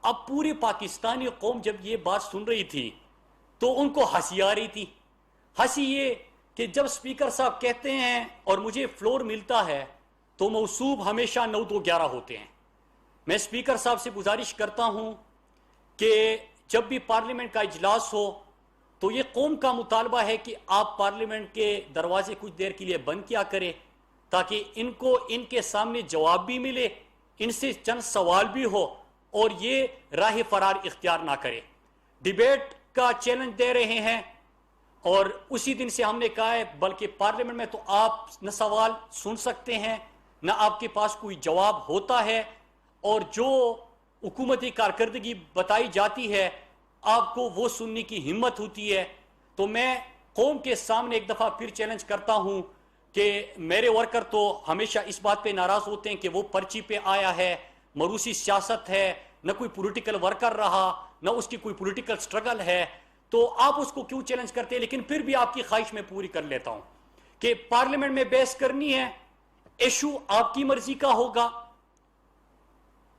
اب پوری پاکستانی قوم جب یہ بات سن رہی تھی تو ان کو ہنسی آ رہی تھی. ہنسی یہ کہ جب سپیکر صاحب کہتے ہیں اور مجھے فلور ملتا ہے تو موصوب ہمیشہ 9-2-11 ہوتے ہیں. میں سپیکر صاحب سے گزارش کرتا ہوں کہ جب بھی پارلیمنٹ کا اجلاس ہو تو یہ قوم کا مطالبہ ہے کہ آپ پارلیمنٹ کے دروازے کچھ دیر کے لیے بند کیا کریں تاکہ ان کو ان کے سامنے جواب بھی ملے, ان سے چند سوال بھی ہو اور یہ راہ فرار اختیار نہ کرے. ڈیبیٹ کا چیلنج دے رہے ہیں اور اسی دن سے ہم نے کہا ہے بلکہ پارلیمنٹ میں تو آپ نہ سوال سن سکتے ہیں نہ آپ کے پاس کوئی جواب ہوتا ہے, اور جو حکومتی کارکردگی بتائی جاتی ہے آپ کو وہ سننے کی ہمت ہوتی ہے. تو میں قوم کے سامنے ایک دفعہ پھر چیلنج کرتا ہوں کہ میرے ورکر تو ہمیشہ اس بات پہ ناراض ہوتے ہیں کہ وہ پرچی پہ آیا ہے, مروسی سیاست ہے, نہ کوئی پولیٹیکل ورکر رہا نہ اس کی کوئی پولیٹیکل سٹرگل ہے, تو آپ اس کو کیوں چیلنج کرتے ہیں. لیکن پھر بھی آپ کی خواہش میں پوری کر لیتا ہوں کہ پارلیمنٹ میں بحث کرنی ہے, ایشو آپ کی مرضی کا ہوگا,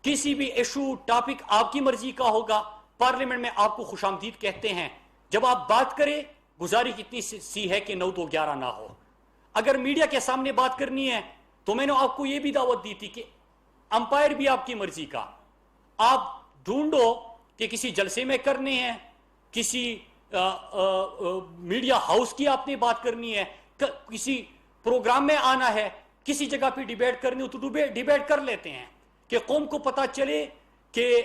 کسی بھی ایشو ٹاپک آپ کی مرضی کا ہوگا, پارلیمنٹ میں آپ کو خوش آمدید کہتے ہیں. جب آپ بات کریں گزارش اتنی سی ہے کہ 9-2-11 نہ ہو. اگر میڈیا کے سامنے بات کرنی ہے تو میں نے آپ کو یہ بھی دعوت دی تھی کہ امپائر بھی آپ کی مرضی کا, آپ ڈھونڈو کہ کسی جلسے میں کرنے ہیں, کسی میڈیا ہاؤس کی آپ نے بات کرنی ہے, کسی پروگرام میں آنا ہے, کسی جگہ پہ ڈیبیٹ کرنی ہو تو ڈیبیٹ کر لیتے ہیں کہ قوم کو پتا چلے کہ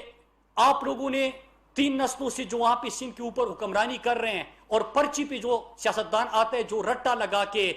آپ لوگوں نے 3 نسلوں سے جو وہاں پہ سندھ کے اوپر حکمرانی کر رہے ہیں, اور پرچی پہ جو سیاستدان آتا ہے جو رٹا لگا کے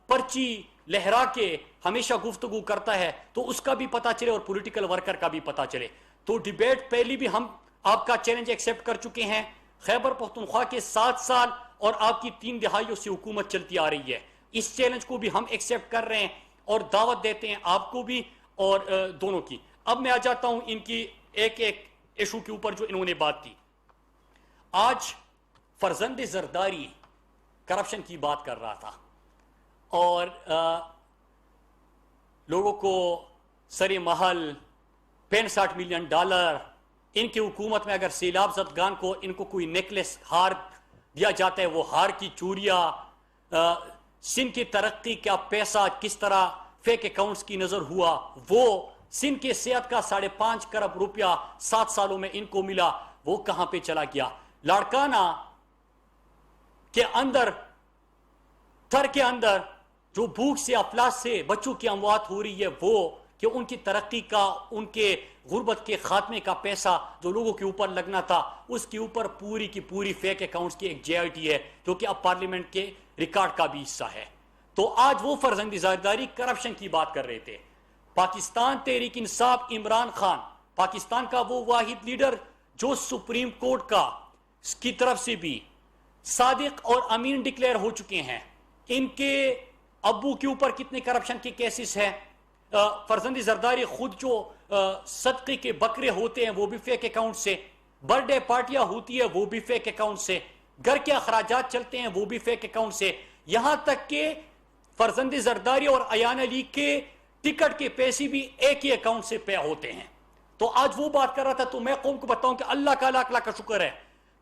پرچی لہرا کے ہمیشہ گفتگو کرتا ہے تو اس کا بھی پتا چلے اور پولیٹیکل ورکر کا بھی پتا چلے. تو ڈیبیٹ پہلی بھی ہم آپ کا چیلنج ایکسیپٹ کر چکے ہیں. خیبر پختونخوا کے 7 سال اور آپ کی 3 دہائیوں سے حکومت چلتی آ رہی ہے, اس چیلنج کو بھی ہم ایکسیپٹ کر رہے ہیں اور دعوت دیتے ہیں آپ کو بھی اور دونوں کی. اب میں آ جاتا ہوں ان کی ایک ایک ایشو کے اوپر جو انہوں نے بات کی. آج فرزند زرداری کرپشن کی بات کر رہا تھا اور لوگوں کو سر محل $65 ملین, ان کی حکومت میں اگر سیلاب زدگان کو ان کو کوئی نیکلس ہار دیا جاتا ہے وہ ہار کی چوریاں, سندھ کی ترقی کا پیسہ کس طرح فیک اکاؤنٹس کی نظر ہوا, وہ سندھ کے صحت کا 5.5 کروڑ روپیہ 7 سالوں میں ان کو ملا, وہ کہاں پہ چلا گیا. لاڑکانہ کے اندر تھر کے اندر جو بھوک سے افلاس سے بچوں کی اموات ہو رہی ہے وہ کہ ان کی ترقی کا, ان کے غربت کے خاتمے کا پیسہ جو لوگوں کے اوپر لگنا تھا اس کے اوپر پوری کی پوری فیک اکاؤنٹس کی ایک JIT ہے جو کہ اب پارلیمنٹ کے ریکارڈ کا بھی حصہ ہے. تو آج وہ فرزند زرداری کرپشن کی بات کر رہے تھے. پاکستان تحریک انصاف عمران خان پاکستان کا وہ واحد لیڈر جو سپریم کورٹ کا کی طرف سے بھی صادق اور امین ڈکلیئر ہو چکے ہیں. ان کے ابو کے اوپر کتنے کرپشن کے کیسز ہیں. فرزند زرداری خود جو صدقے کے بکرے ہوتے ہیں وہ بھی فیک اکاؤنٹ سے, برتھ ڈے پارٹیاں ہوتی ہے وہ بھی فیک اکاؤنٹ سے, گھر کے اخراجات چلتے ہیں وہ بھی فیک اکاؤنٹ سے, یہاں تک کہ فرزند زرداری اور ایان علی کے ٹکٹ کے پیسے بھی ایک ہی اکاؤنٹ سے پے ہوتے ہیں. تو آج وہ بات کر رہا تھا تو میں قوم کو بتاؤں کہ اللہ کا لاکھ لاکھ کا شکر ہے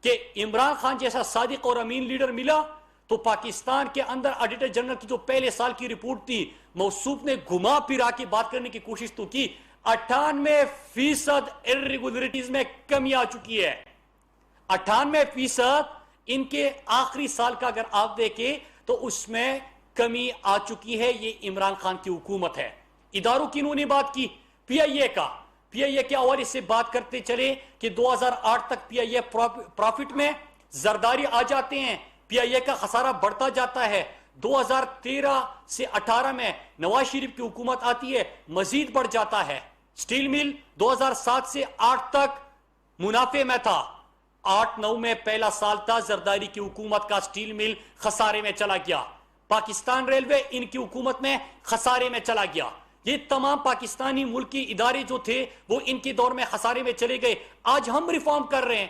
کہ عمران خان جیسا صادق اور امین لیڈر ملا. تو پاکستان کے اندر آڈیٹر جنرل کی جو پہلے سال کی رپورٹ تھی موصوف نے گھما پھرا کے بات کرنے کی کوشش تو کی, 98% irregularities میں کمی آ چکی ہے. 98% ان کے آخری سال کا اگر آپ دیکھیں تو اس میں کمی آ چکی ہے. یہ عمران خان کی حکومت ہے. اداروں کی انہوں نے بات کی, PIA کا, PIA کے حوالے سے بات کرتے چلے کہ 2008 تک PIA پروفٹ میں, زرداری آ جاتے ہیں, PIA کا خسارہ بڑھتا جاتا ہے. 2013 سے 18 میں نواز شریف کی حکومت آتی ہے, مزید بڑھ جاتا ہے. سٹیل مل 2007 سے 8 تک منافع میں تھا, 8-9 میں پہلا سال تھا زرداری کی حکومت کا, سٹیل مل خسارے میں چلا گیا. پاکستان ریلوے ان کی حکومت میں خسارے میں چلا گیا. یہ تمام پاکستانی ملکی ادارے جو تھے وہ ان کے دور میں خسارے میں چلے گئے. آج ہم ریفارم کر رہے ہیں.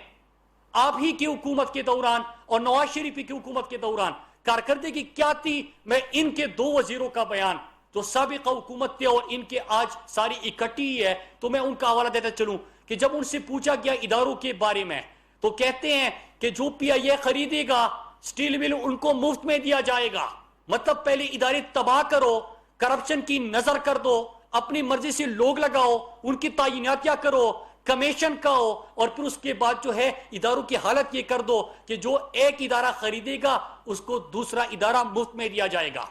آپ ہی کی حکومت کے دوران اور نواز شریف کی حکومت کے دوران کارکردگی کیا تھی. میں ان کے 2 وزیروں کا بیان جو سابقہ حکومت تھے اور ان کے آج ساری اکٹھی ہے تو میں ان کا حوالہ دیتا چلوں کہ جب ان سے پوچھا گیا اداروں کے بارے میں تو کہتے ہیں کہ جو پی آئی اے خریدے گا سٹیل مل ان کو مفت میں دیا جائے گا. مطلب پہلے ادارے تباہ کرو, کرپشن کی نظر کر دو, اپنی مرضی سے لوگ لگاؤ, ان کی تعیناتیاں کرو, کمیشن کا ہو, اور پھر اس کے بعد جو ہے اداروں کی حالت یہ کر دو کہ جو ایک ادارہ خریدے گا اس کو دوسرا ادارہ مفت میں دیا جائے گا.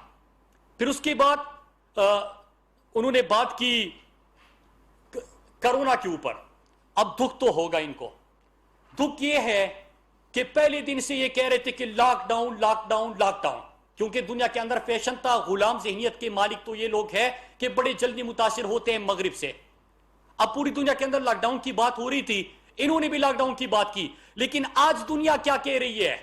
پھر اس کے بعد انہوں نے بات کی کرونا کے اوپر. اب دکھ تو ہوگا ان کو. دکھ یہ ہے کہ پہلے دن سے یہ کہہ رہے تھے کہ lockdown lockdown lockdown, کیونکہ دنیا کے اندر فیشن تھا. غلام ذہنیت کے مالک تو یہ لوگ ہیں کہ بڑے جلدی متاثر ہوتے ہیں مغرب سے. اب پوری دنیا کے اندر لاک ڈاؤن کی بات ہو رہی تھی, انہوں نے بھی لاک ڈاؤن کی بات کی. لیکن آج دنیا کیا کہہ رہی ہے؟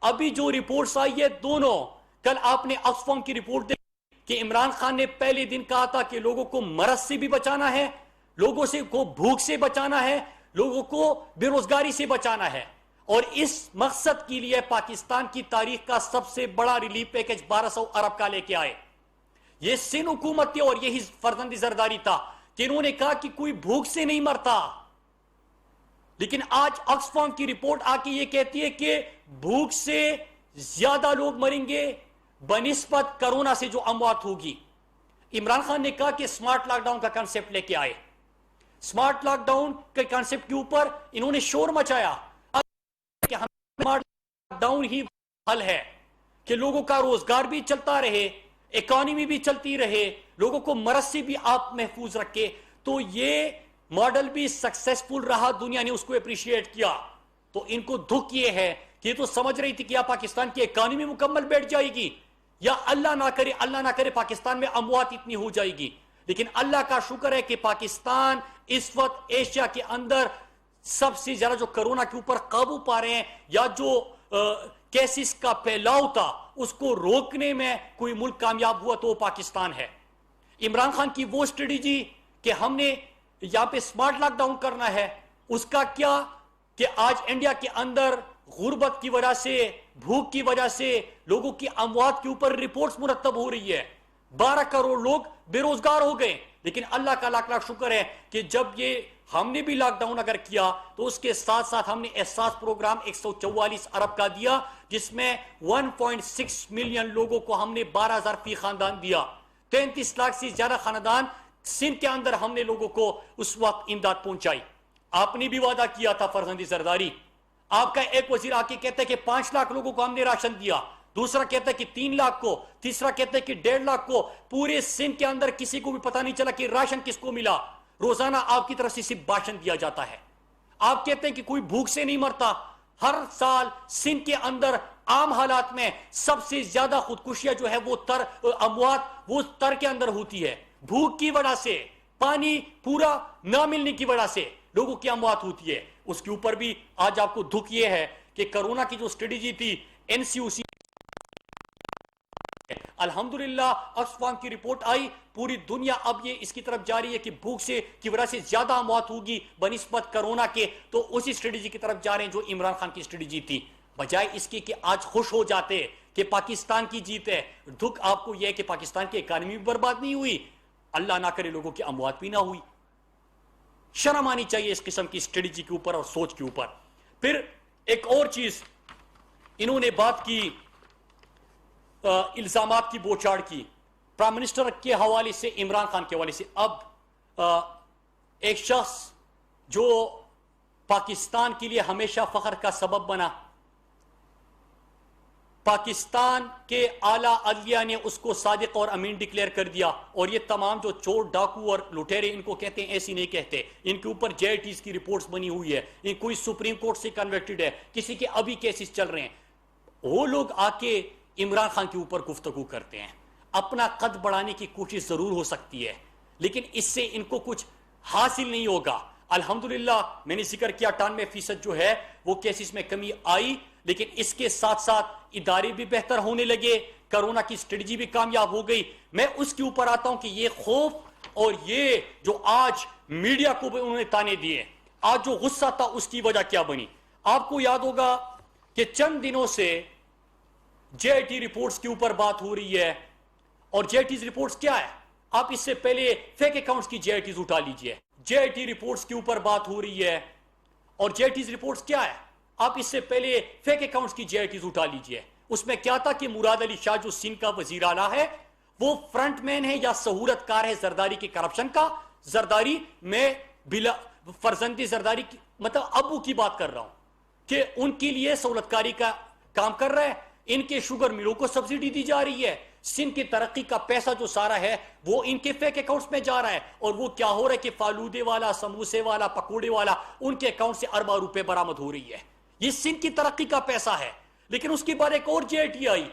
ابھی جو رپورٹس آئی ہے دونوں, کل آپ نے آکسفام کی رپورٹ دیکھی کہ عمران خان نے پہلے دن کہا تھا کہ لوگوں کو مرض سے بھی بچانا ہے, لوگوں سے کو بھوک سے بچانا ہے, لوگوں کو بے روزگاری سے بچانا ہے, اور اس مقصد کے لیے پاکستان کی تاریخ کا سب سے بڑا ریلیف پیکج 1200 ارب کا لے کے آئے. یہ سندھ حکومت تھی اور یہی فرزند زرداری تھا کہ انہوں نے کہا کہ کوئی بھوک سے نہیں مرتا. لیکن آج آکسفام کی رپورٹ آ کے یہ کہتی ہے کہ بھوک سے زیادہ لوگ مریں گے بنسبت کرونا سے جو اموات ہوگی. عمران خان نے کہا کہ سمارٹ لاک ڈاؤن کا کانسیپٹ لے کے آئے. سمارٹ لاک ڈاؤن کے کانسیپٹ کے اوپر انہوں نے شور مچایا کہ سمارٹ لاک ڈاؤن ہی حل ہے کہ لوگوں کا روزگار بھی چلتا رہے, اکانومی بھی چلتی رہے, لوگوں کو مرض سے بھی آپ محفوظ رکھے. تو یہ ماڈل بھی سکسیسفل رہا, دنیا نے اس کو اپریشیٹ کیا. تو ان کو دکھ یہ ہے کہ یہ تو سمجھ رہی تھی کہ یا پاکستان کی اکانومی مکمل بیٹھ جائے گی یا اللہ نہ کرے پاکستان میں اموات اتنی ہو جائے گی. لیکن اللہ کا شکر ہے کہ پاکستان اس وقت ایشیا کے اندر سب سے زیادہ جو کرونا کے اوپر قابو پا رہے ہیں, یا جو کیسز کا پھیلاؤ تھا اس کو روکنے میں کوئی ملک کامیاب ہوا تو وہ پاکستان ہے. عمران خان کی وہ اسٹریٹجی کہ ہم نے یہاں پہ سمارٹ لاک ڈاؤن کرنا ہے, اس کا کیا کہ آج انڈیا کے اندر غربت کی وجہ سے, بھوک کی وجہ سے لوگوں کی اموات کے اوپر رپورٹس مرتب ہو رہی ہے. 12 کروڑ لوگ بے روزگار ہو گئے. لیکن اللہ کا لاکھ لاکھ شکر ہے کہ جب یہ ہم نے بھی لاک ڈاؤن اگر کیا تو اس کے ساتھ ساتھ ہم نے احساس پروگرام 144 ارب کا دیا, جس میں 1.6 ملین لوگوں کو ہم نے 12,000 فی خاندان دیا. 33 لاکھ سے زیادہ خاندان سندھ کے اندر ہم نے لوگوں کو اس وقت امداد پہنچائی. آپ نے بھی وعدہ کیا تھا فرزند زرداری. آپ کا ایک وزیر آ کے کہتا ہے کہ 5 لاکھ لوگوں کو ہم نے راشن دیا, دوسرا کہتا ہے کہ 3 لاکھ کو, تیسرا کہتا ہے کہ 1.5 لاکھ کو. پورے سندھ کے اندر کسی کو بھی پتہ نہیں چلا کہ راشن کس کو ملا. روزانہ آپ کی طرف سے صرف بھاشن دیا جاتا ہے. آپ کہتے ہیں کہ کوئی بھوک سے نہیں مرتا. ہر سال سندھ کے اندر عام حالات میں سب سے زیادہ خودکشیاں جو ہے وہ اموات وہ تر کے اندر ہوتی ہے. بھوک کی وجہ سے, پانی پورا نہ ملنے کی وجہ سے لوگوں کی اموات ہوتی ہے. اس کے اوپر بھی آج آپ کو دکھ یہ ہے کہ کرونا کی جو اسٹریٹجی تھی این سی او سی, الحمدللہ آکسفام کی رپورٹ آئی, پوری دنیا اب یہ اس کی طرف جا رہی ہے کہ بھوک سے کی وجہ سے زیادہ اموات ہوگی بنسبت کرونا کے. تو اسی اسٹریٹجی کی طرف جا رہے ہیں جو عمران خان کی اسٹریٹجی تھی, بجائے اس کے کہ آج خوش ہو جاتے کہ پاکستان کی جیت ہے. دکھ آپ کو یہ ہے کہ پاکستان کی اکانومی بھی برباد نہیں ہوئی, اللہ نہ کرے لوگوں کی اموات بھی نہ ہوئی. شرم آنی چاہیے اس قسم کی اسٹریٹجی کے اوپر اور سوچ کے اوپر. پھر ایک اور چیز انہوں نے بات کی, الزامات کی بوچھاڑ کی پرائم منسٹر کے حوالے سے, عمران خان کے حوالے سے. اب ایک شخص جو پاکستان کے لیے ہمیشہ فخر کا سبب بنا, پاکستان کے اعلیٰ عدلیہ نے اس کو صادق اور امین ڈکلیئر کر دیا, اور یہ تمام جو چور ڈاکو اور لٹیرے ان کو کہتے ہیں ایسی نہیں کہتے, ان کے اوپر جے ٹیز کی رپورٹس بنی ہوئی ہے, ان کوئی سپریم کورٹ سے کنوکٹڈ ہے, کسی کے ابھی کیسز چل رہے ہیں. وہ لوگ آ کے عمران خان کے اوپر گفتگو کرتے ہیں. اپنا قد بڑھانے کی کوشش ضرور ہو سکتی ہے لیکن اس سے ان کو کچھ حاصل نہیں ہوگا. الحمدللہ میں نے ذکر کیا 98% جو ہے وہ کیسز میں کمی آئی, لیکن اس کے ساتھ ساتھ ادارے بھی بہتر ہونے لگے, کرونا کی اسٹریٹجی بھی کامیاب ہو گئی. میں اس کے اوپر آتا ہوں کہ یہ خوف اور یہ جو آج میڈیا کو بھی انہوں نے تانے دیے, آج جو غصہ تھا اس کی وجہ کیا بنی. آپ کو یاد ہوگا کہ چند دنوں سے جے آئی ٹی رپورٹس کے اوپر بات ہو رہی ہے, اور جے آئی ٹیز رپورٹس کیا ہے؟ آپ اس سے پہلے فیک اکاؤنٹس کی جے آئی ٹیز اٹھا لیجئے. جے آئی ٹی رپورٹس کے اوپر بات ہو رہی ہے، اور جے آئی ٹیز رپورٹس کیا ہے؟ آپ اس سے پہلے فیک اکاؤنٹس کی جے آئی ٹیز اٹھا لیجئے. اس میں کیا تھا کہ مراد علی شاہ جو سندھ کا وزیر اعلیٰ ہے وہ فرنٹ مین ہے یا سہولت کار ہے زرداری کے کرپشن کا. زرداری میں بلا فرزندی زرداری کی مطلب ابو کی بات کر رہا ہوں کہ ان کے لیے سہولت کاری کا کام کر رہا ہے. ان کے شوگر ملوں کو سبسڈی دی جا رہی ہے. سندھ کی ترقی کا پیسہ جو سارا ہے وہ ان کے فیک اکاؤنٹس میں جا رہا ہے. اور وہ کیا ہو رہا ہے کہ فالودے والا، سموسے والا، پکوڑے والا، ان کے اکاؤنٹ سے اربوں روپے برآمد ہو رہی ہے. یہ سندھ کی ترقی کا پیسہ ہے. لیکن اس کے بعد ایک اور جے آئی ٹی آئی.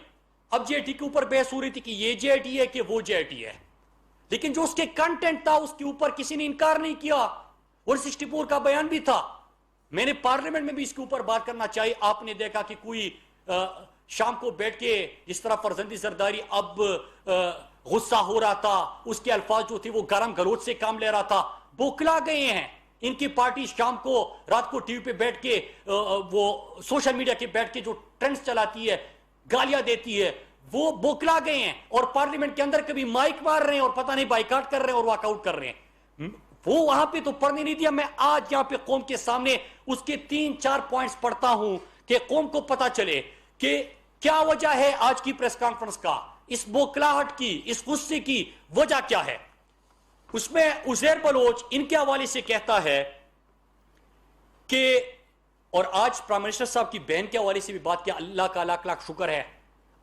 اب جے آئی ٹی کے اوپر بحث ہو رہی تھی کہ یہ جے آئی ٹی ہے کہ وہ جے آئی ٹی ہے، لیکن جو اس کے کنٹینٹ تھا اس کے اوپر کسی نے انکار نہیں کیا. اور 64 کا بیان بھی تھا. میں نے پارلیمنٹ میں بھی اس کے اوپر بات کرنا چاہیے. آپ نے دیکھا کہ کوئی شام کو بیٹھ کے جس طرح فرزندی زرداری اب غصہ ہو رہا تھا، اس کے الفاظ جو تھے وہ گرم گلوچ سے کام لے رہا تھا. بوکلا گئے ہیں. ان کی پارٹی شام کو رات کو ٹی وی پہ بیٹھ کے وہ سوشل میڈیا کے بیٹھ کے جو ٹرینڈز چلاتی ہے، گالیاں دیتی ہے، وہ بوکلا گئے ہیں. اور پارلیمنٹ کے اندر کبھی مائک مار رہے ہیں اور پتہ نہیں بائیکاٹ کر رہے ہیں اور واک آؤٹ کر رہے ہیں. وہ وہاں پہ تو پڑھنے نہیں دیا. میں آج یہاں پہ قوم کے سامنے اس کے 3-4 پوائنٹس پڑھتا ہوں کہ قوم کو پتا چلے کہ کیا وجہ ہے آج کی پریس کانفرنس کا، اس بوکلاہٹ کی، اس غصے کی وجہ کیا ہے. اس میں عزیر بلوچ ان کے حوالے سے کہتا ہے کہ، اور آج پرائم منسٹر صاحب کی بہن کے حوالے سے بھی بات کیا. اللہ کا لاکھ لاکھ شکر ہے.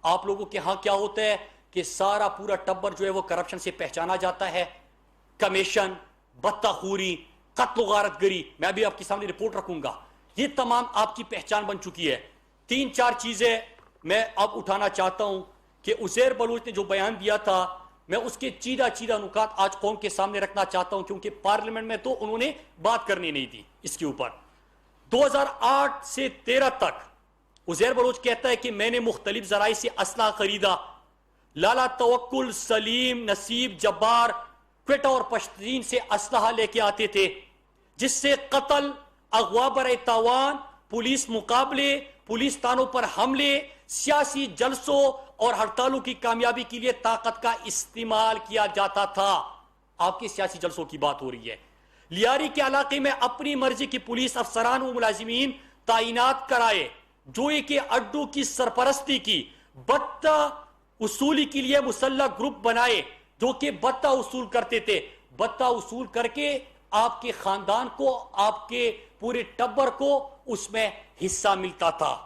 آپ لوگوں کے ہاں کیا ہوتا ہے کہ سارا پورا ٹبر جو ہے وہ کرپشن سے پہچانا جاتا ہے. کمیشن، بطخوری، قتل و غارت گری. میں ابھی آپ کے سامنے رپورٹ رکھوں گا. یہ تمام آپ کی پہچان بن چکی ہے. 3-4 چیزیں میں اب اٹھانا چاہتا ہوں کہ عزیر بلوچ نے جو بیان دیا تھا میں اس کے چیدہ نکات آج قوم کے سامنے رکھنا چاہتا ہوں، کیونکہ پارلیمنٹ میں تو انہوں نے بات کرنی نہیں دی اس کے اوپر. 2008 سے 13 تک عزیر بلوچ کہتا ہے کہ میں نے مختلف ذرائع سے اسلحہ خریدا. لالا توکل، سلیم، نصیب، جبار، کوئٹہ اور پشتین سے اسلحہ لے کے آتے تھے، جس سے قتل، اغوا برائے تاوان، پولیس مقابلے، پولیس تانوں پر حملے، سیاسی جلسوں اور ہڑتالوں کی کامیابی کے لیے طاقت کا استعمال کیا جاتا تھا. آپ کے سیاسی جلسوں کی بات ہو رہی ہے. لیاری کے علاقے میں اپنی مرضی کی پولیس افسران و ملازمین تعینات کرائے، جو ایک اڈوں کی سرپرستی کی. بتہ اصولی کے لیے مسلح گروپ بنائے جو کہ بتہ اصول کرتے تھے. بتہ اصول کر کے آپ کے خاندان کو، آپ کے پورے ٹبر کو اس میں حصہ ملتا تھا.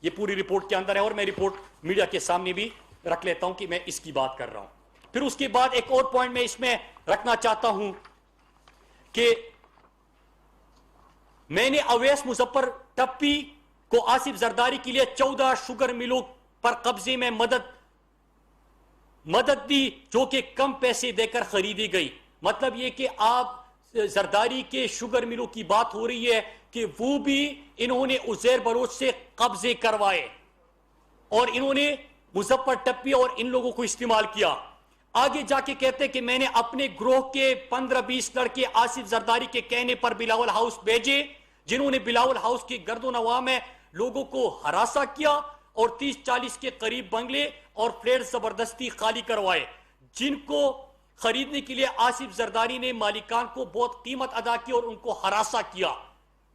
یہ پوری رپورٹ کے اندر ہے اور میں رپورٹ میڈیا کے سامنے بھی رکھ لیتا ہوں کہ میں اس کی بات کر رہا ہوں. پھر اس کے بعد ایک اور پوائنٹ میں اس میں رکھنا چاہتا ہوں کہ میں نے اویس مظفر ٹپی کو آصف زرداری کے لیے 14 شوگر ملوں پر قبضے میں مدد دی، جو کہ کم پیسے دے کر خریدی گئی. مطلب یہ کہ آپ زرداری کے شوگر ملوں کی بات ہو رہی ہے کہ وہ بھی انہوں نے عزیر بلوچ سے قبضے کروائے اور انہوں نے مظفر ٹپی اور ان لوگوں کو استعمال کیا. آگے جا کے کہتے کہ میں نے اپنے گروہ کے 15-20 لڑکے آصف زرداری کے کہنے پر بلاول ہاؤس بھیجے، جنہوں نے بلاول ہاؤس کی گرد و نواح میں لوگوں کو ہراساں کیا اور 30-40 کے قریب بنگلے اور فلیٹ زبردستی خالی کروائے، جن کو خریدنے کے لیے آصف زرداری نے مالکان کو بہت قیمت ادا کی اور ان کو ہراساں کیا.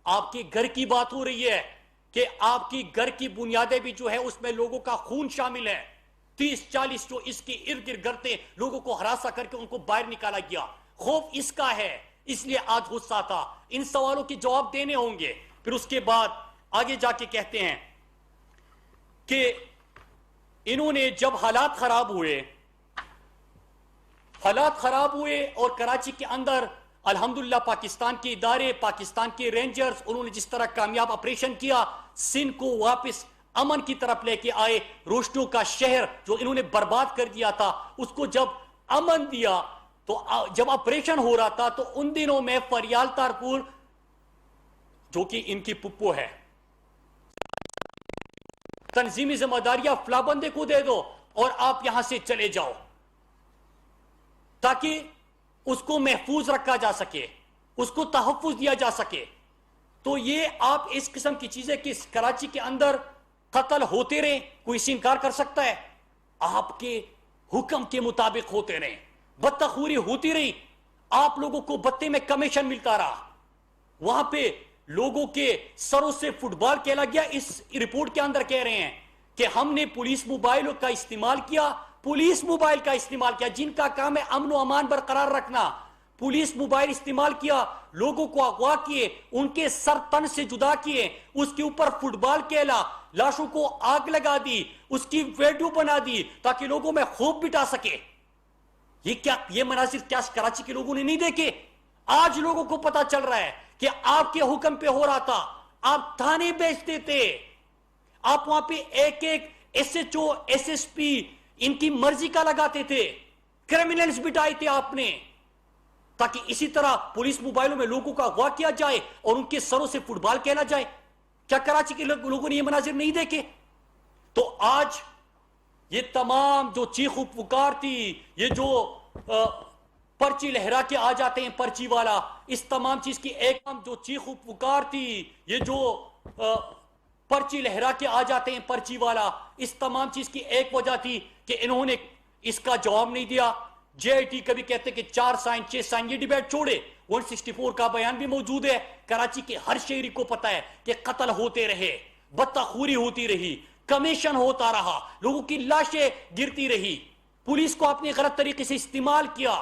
آپ کے گھر کی بات ہو رہی ہے کہ آپ کی گھر کی بنیادیں بھی جو ہے اس میں لوگوں کا خون شامل ہے. 30-40 جو اس کے ارد گرد گرتے لوگوں کو ہراساں کر کے ان کو باہر نکالا گیا. خوف اس کا ہے، اس لیے آج غصہ تھا. ان سوالوں کے جواب دینے ہوں گے. پھر اس کے بعد آگے جا کے کہتے ہیں کہ انہوں نے جب حالات خراب ہوئے اور کراچی کے اندر الحمدللہ پاکستان کے ادارے، پاکستان کے رینجرز، انہوں نے جس طرح کامیاب آپریشن کیا، سندھ کو واپس امن کی طرف لے کے آئے. روشنیوں کا شہر جو انہوں نے برباد کر دیا تھا اس کو جب امن دیا، تو جب آپریشن ہو رہا تھا تو ان دنوں میں فریال تارپور جو کہ ان کی پپو ہے، تنظیمی ذمہ داریاں فلاں بندے کو دے دو اور آپ یہاں سے چلے جاؤ تاکہ اس کو محفوظ رکھا جا سکے، اس کو تحفظ دیا جا سکے. تو یہ آپ اس قسم کی چیزیں کہ کراچی کے اندر قتل ہوتے رہے، کوئی سے انکار کر سکتا ہے؟ آپ کے حکم کے مطابق ہوتے رہے، بدتخوری ہوتی رہی، آپ لوگوں کو بتے میں کمیشن ملتا رہا, وہاں پہ لوگوں کے سروں سے فٹ بال کھیلا گیا. اس رپورٹ کے اندر کہہ رہے ہیں کہ ہم نے پولیس موبائل کا استعمال کیا, پولیس موبائل کا استعمال کیا جن کا کام ہے امن و امان برقرار رکھنا. پولیس موبائل استعمال کیا, لوگوں کو اغوا کیے, ان کے سر تن سے جدا کیے, اس کے اوپر فٹ بال کھیلا, لاشوں کو آگ لگا دی, اس کی ویڈیو بنا دی تاکہ لوگوں میں خوف بٹا سکے. یہ مناظر کیا کراچی کے لوگوں نے نہیں دیکھے؟ آج لوگوں کو پتا چل رہا ہے کہ آپ کے حکم پہ ہو رہا تھا. آپ تھانے بیچتے تھے, آپ وہاں پہ ایک ایک S H O S S P ان کی مرضی کا لگاتے تھے, کرمینلز بٹائے تھے آپ نے, تاکہ اسی طرح پولیس موبائلوں میں لوگوں کا اغوا کیا جائے اور ان کے سروں سے فٹ بال کھیلا جائے. کیا کراچی کے لوگوں نے یہ مناظر نہیں دیکھے؟ تو آج یہ تمام جو چیخ و پکار تھی, یہ جو پرچی لہرا کے آ جاتے ہیں پرچی والا, اس تمام چیز کی ایک جو چیخ و پکار تھی, یہ جو پرچی لہرا کے آ جاتے ہیں پرچی والا, اس تمام چیز کی ایک وجہ تھی کہ انہوں نے اس کا جواب نہیں دیا. جے آئی ٹی کبھی کہتے کہ 4 سائن 6 سائن, یہ ڈیبیٹ چھوڑے, 164 کا بیان بھی موجود ہے. کراچی کے ہر شہری کو پتا ہے کہ قتل ہوتے رہے, بتخوری ہوتی رہی, کمیشن ہوتا رہا, لوگوں کی لاشیں گرتی رہی, پولیس کو آپ نے غلط طریقے سے استعمال کیا,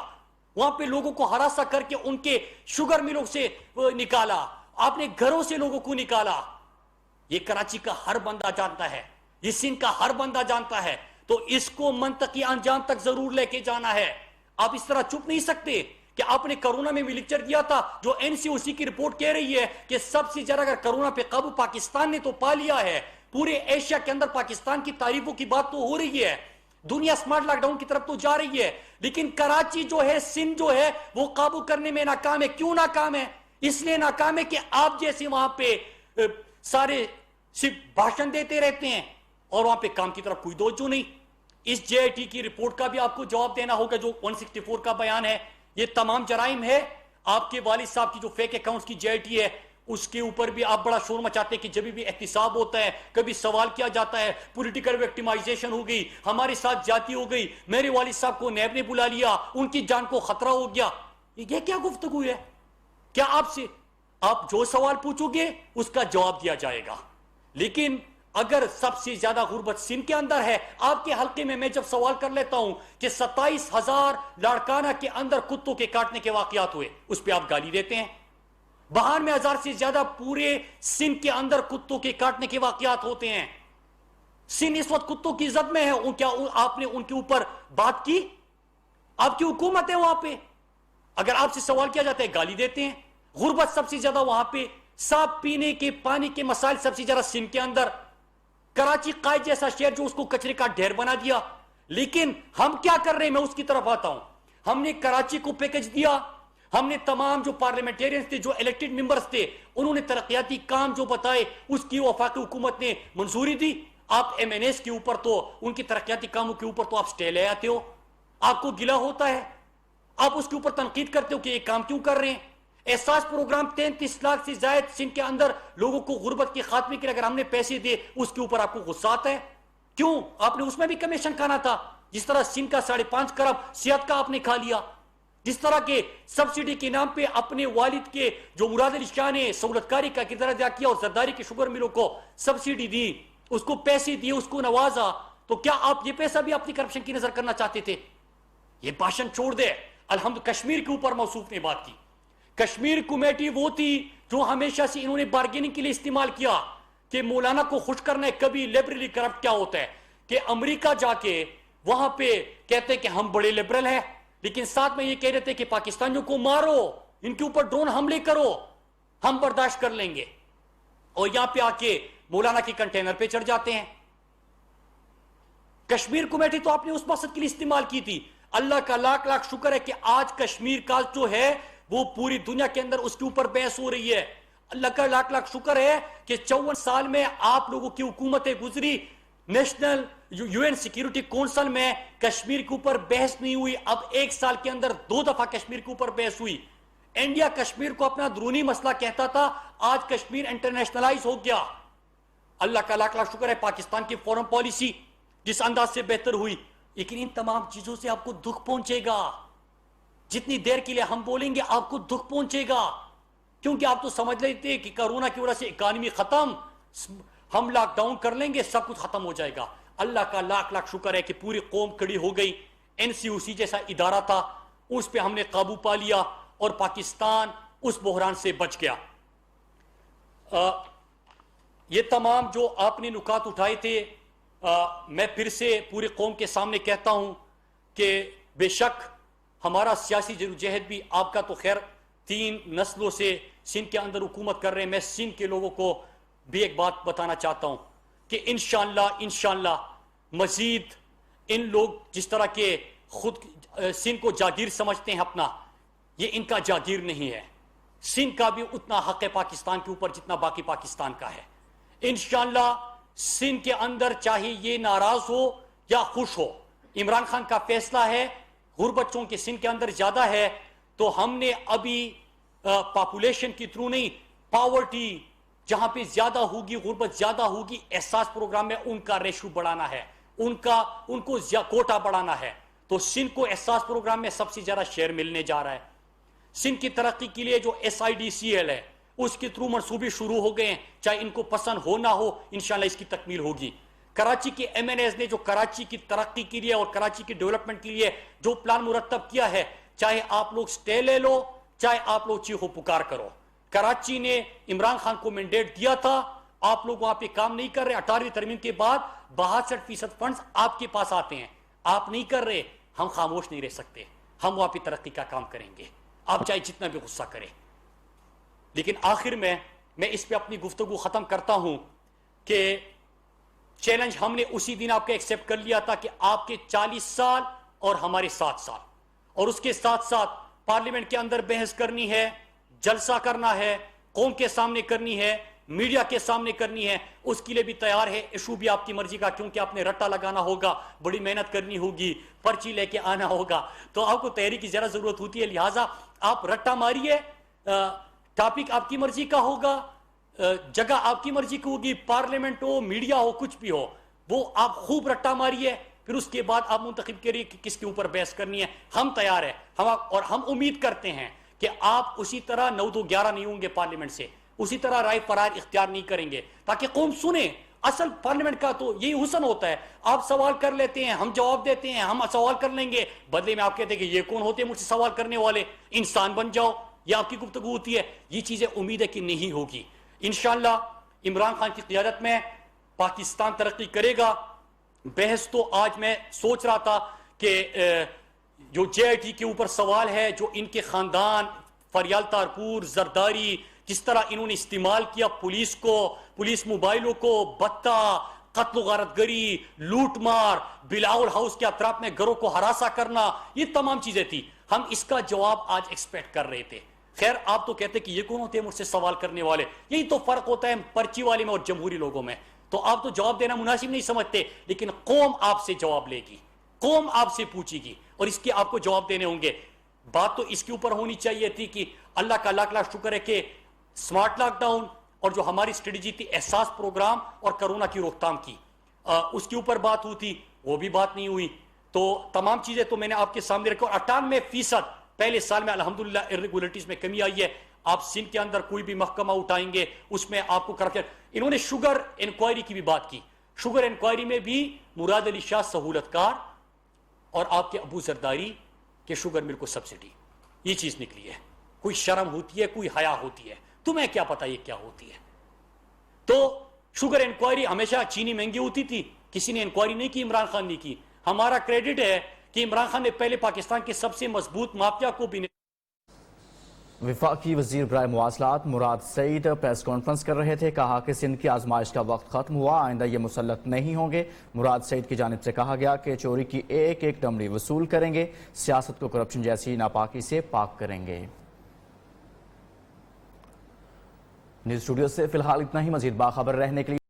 وہاں پہ لوگوں کو ہراساں کر کے ان کے شوگر ملوں سے نکالا, آپ نے گھروں سے لوگوں کو نکالا. یہ کراچی کا ہر بندہ جانتا ہے, یہ سندھ کا ہر بندہ جانتا ہے. تو اس کو منطقی انجام تک ضرور لے کے جانا ہے. آپ اس طرح چپ نہیں سکتے کہ آپ نے کرونا میں بھی لیکچر دیا تھا, جو این سی او سی کی رپورٹ کہہ رہی ہے کہ سب سے زیادہ اگر کرونا پہ قابو پاکستان نے تو پا لیا ہے. پورے ایشیا کے اندر پاکستان کی تعریفوں کی بات تو ہو رہی ہے, دنیا سمارٹ لاک ڈاؤن کی طرف تو جا رہی ہے, لیکن کراچی جو ہے, سندھ جو ہے, وہ قابو کرنے میں ناکام ہے. کیوں ناکام ہے؟ اس لیے ناکام ہے کہ آپ جیسے وہاں پہ سارے صرف بھاشن دیتے رہتے ہیں اور وہاں پہ کام کی طرف کوئی توجہ نہیں. اس جے آئی ٹی کی رپورٹ کا بھی آپ کو جواب دینا ہوگا, جو 164 کا بیان ہے. یہ تمام جرائم ہے. آپ کے والد صاحب کی جو فیک اکاؤنٹس کی جے آئی ٹی ہے, اس کے اوپر بھی آپ بڑا شور مچاتے ہیں کہ جب بھی احتساب ہوتا ہے کبھی سوال کیا جاتا ہے, پولیٹیکل وکٹمائزیشن ہو گئی, ہمارے ساتھ جاتی ہو گئی, میرے والد صاحب کو نیب نے بلا لیا, ان کی جان کو خطرہ ہو گیا. یہ کیا گفتگو ہے؟ کیا آپ سے آپ جو سوال پوچھو گے اس کا جواب دیا جائے گا؟ لیکن اگر سب سے زیادہ غربت سندھ کے اندر ہے, آپ کے حلقے میں جب سوال کر لیتا ہوں کہ 27,000 لاڑکانہ کے اندر کتوں کے کاٹنے کے واقعات ہوئے, اس پہ آپ گالی دیتے ہیں. 92,000 سے زیادہ پورے سندھ کے اندر کتوں کے کاٹنے کے واقعات ہوتے ہیں. سندھ اس وقت کتوں کی زد میں ہے. کیا آپ نے ان کے اوپر بات کی؟ آپ کی حکومت ہے وہاں پہ, اگر آپ سے سوال کیا جاتا ہے گالی دیتے ہیں. غربت سب سے زیادہ وہاں پہ, صاف پینے کے پانی کے مسائل سب سے زیادہ سندھ کے اندر. کراچی قائد جیسا شہر جو اس کو کچرے کا ڈھیر بنا دیا. لیکن ہم کیا کر رہے ہیں, میں اس کی طرف آتا ہوں. ہم نے کراچی کو پیکج دیا, ہم نے تمام جو پارلیمنٹیرینز تھے, جو الیکٹڈ ممبرز تھے, انہوں نے ترقیاتی کام جو بتائے اس کی وفاقی حکومت نے منظوری دی. آپ ایم این ایس کے اوپر تو, ان کی ترقیاتی کاموں کے اوپر تو آپ سٹے لے آتے ہو, آپ کو گلہ ہوتا ہے, آپ اس کے اوپر تنقید کرتے ہو کہ یہ کام کیوں کر رہے ہیں. احساس پروگرام 33 لاکھ سے زائد سندھ کے اندر لوگوں کو غربت کے خاتمے کے لیے اگر ہم نے پیسے دیے, اس کے اوپر آپ کو غصہ آتا ہے. کیوں؟ آپ نے اس میں بھی کمیشن کھانا تھا. جس طرح سندھ کا 5.5 کروڑ صحت کا آپ نے کھا لیا, جس طرح کے سبسڈی کے نام پہ اپنے والد کے جو مراد علی شاہ نے سہولت کاری کا کردار ادا کیا اور زرداری کے شوگر ملوں کو سبسڈی دی, اس کو پیسے دیے, اس کو نوازا, تو کیا آپ یہ پیسہ بھی اپنی کرپشن کی نظر کرنا چاہتے تھے؟ یہ بھاشن چھوڑ دے. الحمد کشمیر کے اوپر موصوف نے بات کی. کشمیر کمیٹی وہ تھی جو ہمیشہ سے انہوں نے بارگیننگ کے لیے استعمال کیا کہ مولانا کو خوش کرنا ہے. کبھی لبرلی کرپٹ کیا ہوتا ہے کہ امریکہ جا کے وہاں پہ کہتے ہیں کہ ہم بڑے لبرل ہیں, لیکن ساتھ میں یہ کہہ رہے تھے کہ پاکستانیوں کو مارو, ان کے اوپر ڈرون حملے کرو, ہم برداشت کر لیں گے. اور یہاں پہ آ کے مولانا کی کنٹینر پہ چڑھ جاتے ہیں. کشمیر کمیٹی تو آپ نے اس مقصد کے لیے استعمال کی تھی. اللہ کا لاکھ لاکھ شکر ہے کہ آج کشمیر کا جو ہے وہ پوری دنیا کے اندر اس کے اوپر بحث ہو رہی ہے. اللہ کا لاکھ لاکھ شکر ہے کہ 54 سال میں آپ لوگوں کی حکومتیں گزری, national U N security council میں کشمیر کے اوپر بحث نہیں ہوئی. اب 1 سال کے اندر 2 دفعہ کشمیر کے اوپر بحث ہوئی. انڈیا کشمیر کو اپنا درونی مسئلہ کہتا تھا, آج کشمیر انٹرنیشنلائز ہو گیا. اللہ کا لاکھ لاکھ شکر ہے پاکستان کی فورن پالیسی جس انداز سے بہتر ہوئی. لیکن ان تمام چیزوں سے آپ کو دکھ پہنچے گا. جتنی دیر کے لیے ہم بولیں گے آپ کو دکھ پہنچے گا، کیونکہ آپ تو سمجھ لیتے ہیں کہ کرونا کی وجہ سے اکانومی ختم، ہم لاک ڈاؤن کر لیں گے سب کچھ ختم ہو جائے گا۔ اللہ کا لاکھ لاکھ شکر ہے کہ پوری قوم کھڑی ہو گئی، NCOC جیسا ادارہ تھا اس پہ ہم نے قابو پا لیا اور پاکستان اس بحران سے بچ گیا۔ یہ تمام جو آپ نے نکات اٹھائے تھے، میں پھر سے پوری قوم کے سامنے کہتا ہوں کہ بے شک ہمارا سیاسی جدوجہد بھی، آپ کا تو خیر 3 نسلوں سے سندھ کے اندر حکومت کر رہے ہیں، میں سندھ کے لوگوں کو بھی ایک بات بتانا چاہتا ہوں کہ انشاءاللہ مزید ان لوگ جس طرح کے خود سندھ کو جاگیر سمجھتے ہیں اپنا، یہ ان کا جاگیر نہیں ہے۔ سندھ کا بھی اتنا حق ہے پاکستان کے اوپر جتنا باقی پاکستان کا ہے۔ انشاءاللہ سندھ کے اندر چاہے یہ ناراض ہو یا خوش ہو، عمران خان کا فیصلہ ہے، غربت چونکہ سندھ کے اندر زیادہ ہے تو ہم نے ابھی پاپولیشن کی تھرو نہیں، پاورٹی جہاں پہ زیادہ ہوگی، غربت زیادہ ہوگی، احساس پروگرام میں ان کا ریشو بڑھانا ہے، ان کو کوٹا بڑھانا ہے۔ تو سندھ کو احساس پروگرام میں سب سے زیادہ شیئر ملنے جا رہا ہے۔ سندھ کی ترقی کے لیے جو SIDCL ہے اس کے تھرو منصوبے شروع ہو گئے ہیں، چاہے ان کو پسند ہو نہ ہو، انشاءاللہ اس کی تکمیل ہوگی۔ کراچی کے MNAs نے جو کراچی کی ترقی کے لیے اور کراچی کی ڈیولپمنٹ کے لیے جو پلان مرتب کیا ہے، چاہے آپ لوگ سٹے لے لو، چاہے آپ لوگ چیخو پکار کرو، کراچی نے عمران خان کو مینڈیٹ دیا تھا، آپ لوگ وہاں پہ کام نہیں کر رہے، 18ویں ترمیم کے بعد 62% فنڈز آپ کے پاس آتے ہیں، آپ نہیں کر رہے، ہم خاموش نہیں رہ سکتے، ہم وہاں پہ ترقی کا کام کریں گے، آپ چاہے جتنا بھی غصہ کریں۔ لیکن آخر میں اس پہ اپنی گفتگو ختم کرتا ہوں کہ چیلنج ہم نے اسی دن آپ کا ایکسیپٹ کر لیا تھا کہ آپ کے 40 سال اور ہمارے 7 سال، اور اس کے ساتھ ساتھ پارلیمنٹ کے اندر بحث کرنی ہے، جلسہ کرنا ہے، قوم کے سامنے کرنی ہے، میڈیا کے سامنے کرنی ہے، اس کے لیے بھی تیار ہے۔ ایشو بھی آپ کی مرضی کا، کیونکہ آپ نے رٹا لگانا ہوگا، بڑی محنت کرنی ہوگی، پرچی لے کے آنا ہوگا، تو آپ کو تحریک کی زیادہ ضرورت ہوتی ہے، لہٰذا آپ رٹا ماریے، ٹاپک آپ کی مرضی کا ہوگا، جگہ آپ کی مرضی کی ہوگی، پارلیمنٹ ہو، میڈیا ہو، کچھ بھی ہو، وہ آپ خوب رٹا ماریے، پھر اس کے بعد آپ منتخب کریے کہ کس کے اوپر بحث کرنی ہے۔ ہم تیار ہیں، اور ہم امید کرتے ہیں کہ آپ اسی طرح 9-2-11 نہیں ہوں گے پارلیمنٹ سے، اسی طرح رائے فرار اختیار نہیں کریں گے، تاکہ قوم سنے۔ اصل پارلیمنٹ کا تو یہی حسن ہوتا ہے، آپ سوال کر لیتے ہیں، ہم جواب دیتے ہیں، ہم سوال کر لیں گے، بدلے میں آپ کہتے ہیں کہ یہ کون ہوتے ہیں مجھ سے سوال کرنے والے، انسان بن جاؤ، یہ آپ کی گفتگو ہوتی ہے۔ یہ چیزیں امید ہے کہ نہیں ہوگی۔ انشاءاللہ عمران خان کی قیادت میں پاکستان ترقی کرے گا۔ بحث تو آج میں سوچ رہا تھا کہ جو JIT کے اوپر سوال ہے، جو ان کے خاندان فریال تارپور، زرداری، جس طرح انہوں نے استعمال کیا پولیس کو، پولیس موبائلوں کو، بتہ، قتل و غارت گری، لوٹ مار، بلاول ہاؤس کے اطراف میں گھروں کو ہراساں کرنا، یہ تمام چیزیں تھی، ہم اس کا جواب آج ایکسپیکٹ کر رہے تھے۔ خیر آپ تو کہتے کہ یہ کون ہوتے ہیں مجھ سے سوال کرنے والے، یہی تو فرق ہوتا ہے پرچی والے میں اور جمہوری لوگوں میں، تو آپ تو جواب دینا مناسب نہیں سمجھتے، لیکن قوم آپ سے جواب لے گی، قوم آپ سے پوچھے گی، اور اس کے آپ کو جواب دینے ہوں گے۔ بات تو اس کے اوپر ہونی چاہیے تھی کہ اللہ کا لاکھ لاکھ شکر ہے کہ سمارٹ لاک ڈاؤن اور جو ہماری اسٹریٹجی تھی احساس پروگرام اور کرونا کی روک تھام کی، اس کے اوپر بات ہوتی، وہ بھی بات نہیں ہوئی۔ تو تمام چیزیں تو میں نے آپ کے سامنے رکھی، اور 98% پہلے سال میں الحمدللہ ارریگولیٹیز میں کمی آئی ہے۔ آپ سندھ کے اندر کوئی بھی محکمہ اٹھائیں گے اس میں آپ کو کرپشن، انہوں نے شوگر انکوائری کی بھی بات کی، شوگر انکوائری میں بھی مراد علی شاہ سہولت کار اور آپ کے ابو زرداری کے شوگر مل کو سبسڈی، یہ چیز نکلی ہے۔ کوئی شرم ہوتی ہے، کوئی حیا ہوتی ہے، تمہیں کیا پتا یہ کیا ہوتی ہے؟ تو شوگر انکوائری ہمیشہ چینی مہنگی ہوتی تھی، کسی نے انکوائری نہیں کی، عمران خان نے کی۔ ہمارا کریڈٹ ہے کہ عمران خان نے پہلے پاکستان کے سب سے مضبوط مافیا کو بھی۔ وفاقی وزیر برائے مواصلات مراد سعید پریس کانفرنس کر رہے تھے، کہا کہ سندھ کی آزمائش کا وقت ختم ہوا، آئندہ یہ مسلط نہیں ہوں گے۔ مراد سعید کی جانب سے کہا گیا کہ چوری کی ایک ایک ڈمڑی وصول کریں گے، سیاست کو کرپشن جیسی ناپاکی سے پاک کریں گے۔ نیوز اسٹوڈیو سے فی الحال اتنا ہی، مزید باخبر رہنے کے لیے